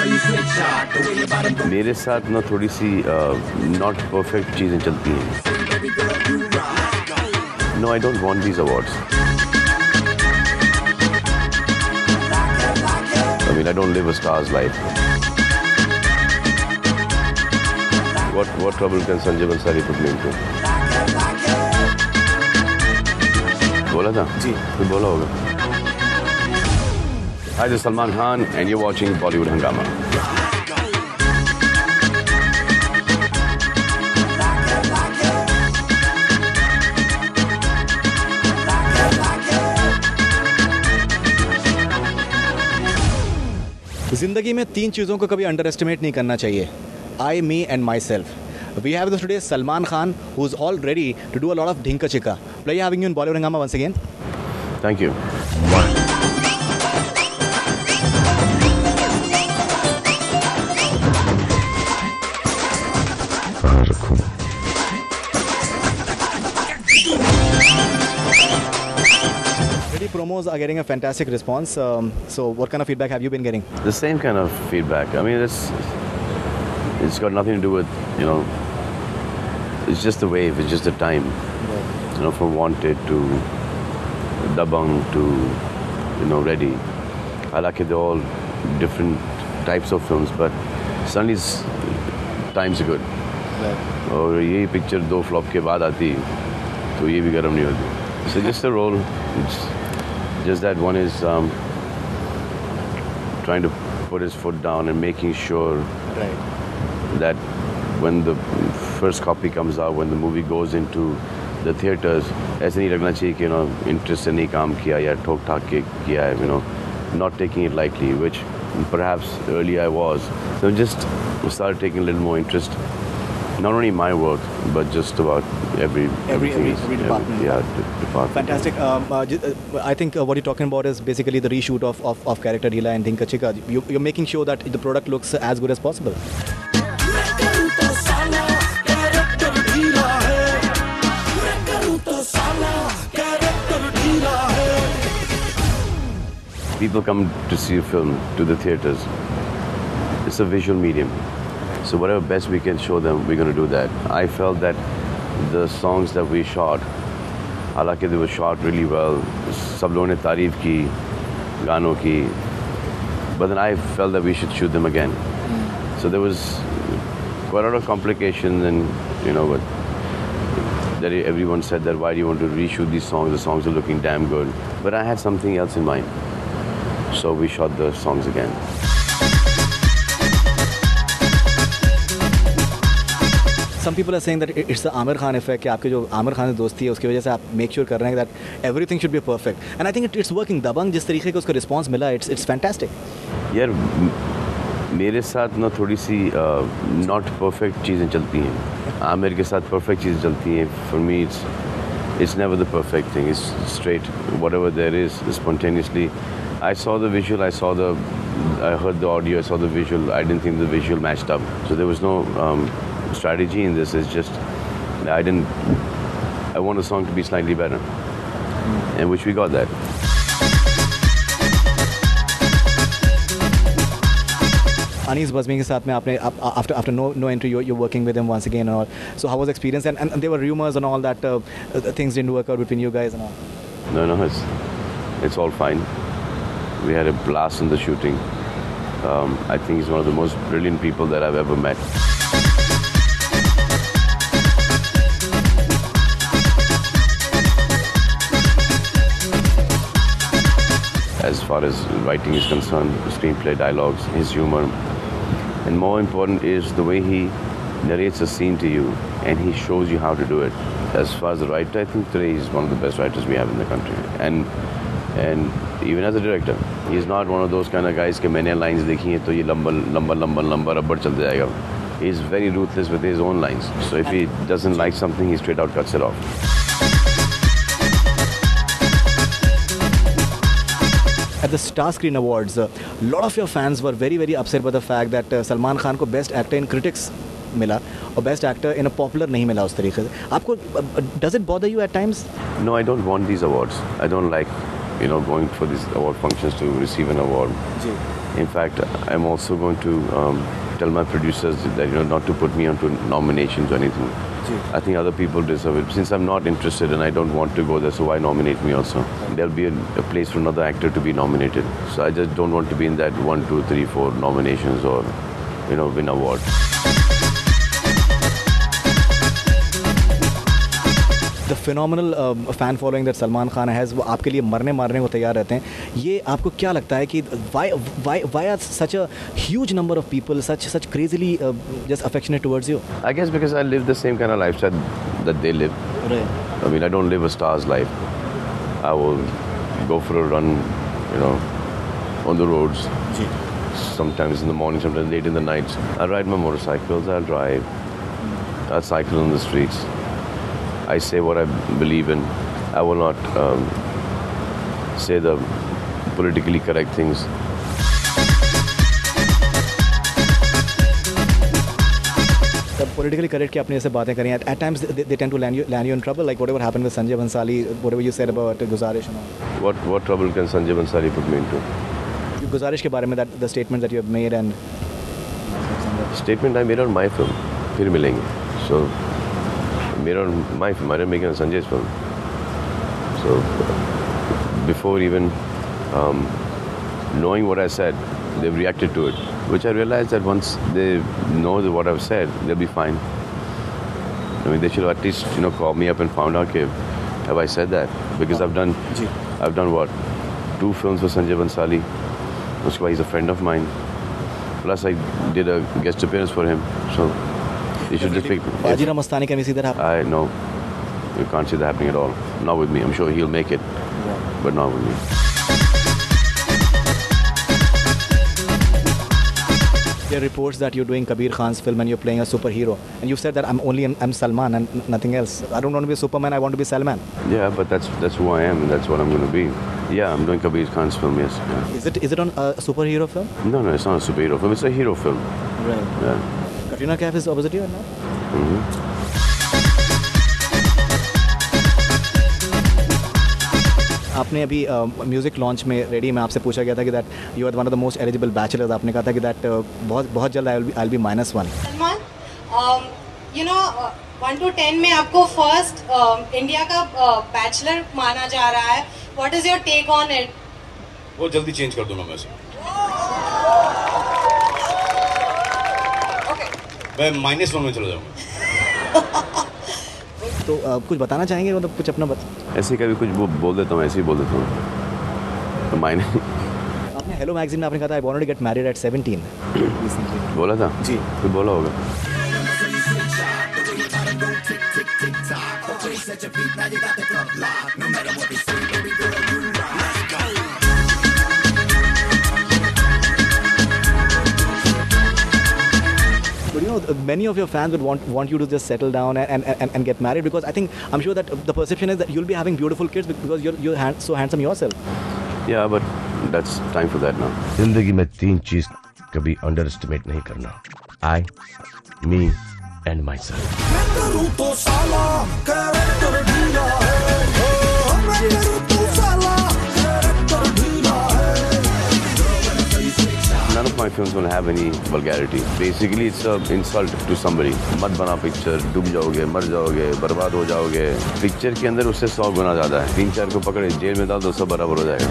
मेरे साथ ना थोड़ी सी नॉट परफेक्ट चीज़ें चलती हैं. No, I don't want these awards. I mean, I don't live a star's life. What trouble can Sanjay Bansari put me into? बोला था? जी. फिर बोला होगा. Hi, this is Salman Khan, and you're watching Bollywood Hungama. जिंदगी में 3 चीज़ों को कभी अंडर एस्टिमेट नहीं करना चाहिए. I, me and myself. We have with us today Salman Khan, who's all ready to do a lot of Dhinka Chika. Pleasure having you in Bollywood Hungama once again. Thank you. Promos are getting a fantastic response. So what kind of feedback have you been getting? The same kind of feedback. I mean, it's got nothing to do with, it's just the wave, it's just the time. Right. From Wanted to Dabang to, Ready. I like it, they're all different types of films, but suddenly times are good. Right. और ये picture 2 flop के बाद आती, तो ये भी गर्म नहीं होती. So just a role. It's just that one is trying to put his foot down and making sure that when the first copy comes out, when the movie goes into the theaters, ऐसे नहीं लगना चाहिए कि interest से नहीं काम किया या ठोक ठाक के किया है, not taking it lightly, which perhaps earlier I was. So just started taking a little more interest. Not only my work, but just about every department. Department. Fantastic. I think what you're talking about is basically the reshoot of Character Dila and Dhinka Chika. You're making sure that the product looks as good as possible. People come to see a film to the theaters. It's a visual medium. So whatever best we can show them, we're going to do that. I felt that the songs that we shot, हालांकि they were shot really well, सब लोगों ने तारीफ की गानों की, but then I felt that we should shoot them again. So there was quite a lot of complications, and but that everyone said that why do you want to reshoot these songs? The songs are looking damn good. But I had something else in mind, so we shot the songs again. Some people are saying that it's the Aamir Khan effect कि आपके जो आमिर खान से दोस्ती है उसकी वजह से आप make sure कर रहे हैं that everything should be perfect. And I think it's working. दबंग जिस तरीके का उसका response मिला, it's fantastic. यार मेरे साथ ना थोड़ी सी not perfect चीज़ें चलती हैं. आमिर के साथ perfect चीज़ें चलती हैं. For me it's never the perfect thing. It's straight whatever there is spontaneously. I saw the visual. I heard the audio. I saw the visual. I didn't think the visual matched up. So there was no strategy in this. Is just I want the song to be slightly better, and which we got that. Anees Bazmee के साथ में आपने after no entry you're working with him once again and all. So how was the experience? And there were rumors and all that things didn't work out between you guys and all. No, it's all fine. We had a blast in the shooting. I think he's one of the most brilliant people that I've ever met. As far as writing is concerned, screenplay, dialogues, his humor, and more important is the way he narrates a scene to you and he shows you how to do it. As far as the writer, I think today he's one of the best writers we have in the country. And even as a director, he's not one of those kind of guys कि मैंने lines देखी हैं तो ये लंबा rubber चल जाएगा. He's very ruthless with his own lines. So if he doesn't like something, he straight out cuts it off. At the Star Screen Awards, a lot of your fans were very, very upset by the fact that Salman Khan को Best Actor in Critics मिला और Best Actor in a Popular नहीं मिला उस तरीके से. आपको does it bother you at times? No, I don't want these awards. I don't like going for these award functions to receive an award. Ji. In fact, I'm also going to tell my producers that not to put me onto nominations or anything. I think other people deserve it. Since I'm not interested and I don't want to go there, so why nominate me also? There'll be a place for another actor to be nominated. So I just don't want to be in that 1, 2, 3, 4 nominations or win awards. The phenomenal fan following that Salman Khan has, वो आपके लिए मरने मारने को तैयार रहते हैं. ये आपको क्या लगता है कि why are such a huge number of people such crazily just affectionate towards you? I guess because I live the same kind of lifestyle that they live. Right. I mean, I don't live a star's life. I will go for a run, on the roads. Ji. Sometimes in the morning, sometimes late in the nights. I ride my motorcycles, I'll drive. I'll cycle on the streets. I say what I believe in. I will not say the politically correct things. Politically correct की आपने जैसे बातें करी हैं, at times they tend to land you in trouble, like whatever happened with Sanjay Bhansali, whatever you said about Guzarish and all. What trouble can Sanjay Bhansali put me into? Guzarish के बारे में that the statement that you have made and Statement I made on my film. फिर मिलेंगे. So made on my film. I didn't make it on Sanjay's film. So before even knowing what I said, they've reacted to it. Which I realized that once they know what I've said, they'll be fine. I mean, they should at least call me up and found out, okay, have I said that? Because I've done what? 2 films for Sanjay Bhansali. That's why he's a friend of mine. Plus I did a guest appearance for him. So you should just pick. Bajirao Mastani can we see that happen? I know. You can't see that happening at all. Not with me. I'm sure he'll make it. But not with me. There are reports that you're doing Kabir Khan's film and you're playing a superhero. And you've said that I'm Salman and nothing else. I don't want to be Superman, I want to be Salman. Yeah, but that's who I am and that's what I'm going to be. Yeah, I'm doing Kabir Khan's film, yes. Yeah. Is it on a superhero film? No, it's not a superhero film. It's a hero film. Right. Yeah. Katrina Kaif is opposite you now? Mm-hmm. आपने अभी music launch में ready में आपसे पूछा गया था कि that you are one of the most eligible bachelors. आपने कहा था कि दैट बहुत जल्द I will be -1. Salman, 1 to 10 में आपको फर्स्ट इंडिया का बैचलर माना जा रहा है. What is your take on it? बहुत जल्दी चेंज कर दूंगा मैं उसे. मैं -1 में चला जाऊंगा. तो कुछ बताना चाहेंगे, मतलब कुछ अपना ऐसे कभी कुछ बोल देता हूँ, ऐसे ही बोल देता हूँ. तो मायने आपने हेलो मैगजीन में आपने कहा था I wanted to get married at 17. बोला था जी. फिर बोला होगा. But many of your fans would want you to just settle down and get married, because I'm sure that the perception is that you'll be having beautiful kids because you're so handsome yourself. Yeah, but that's time for that now. जिंदगी में 3 चीज कभी under estimate नहीं करना. I, me and myself. None of my films will have any vulgarity. Basically, it's an insult to somebody. मत बना picture, डूब जाओगे, मर जाओगे, बर्बाद हो जाओगे. पिक्चर के अंदर उससे 100 गुना ज़्यादा है. 3-4 को पकड़े जेल में डाल दो, सब बराबर हो जाएगा.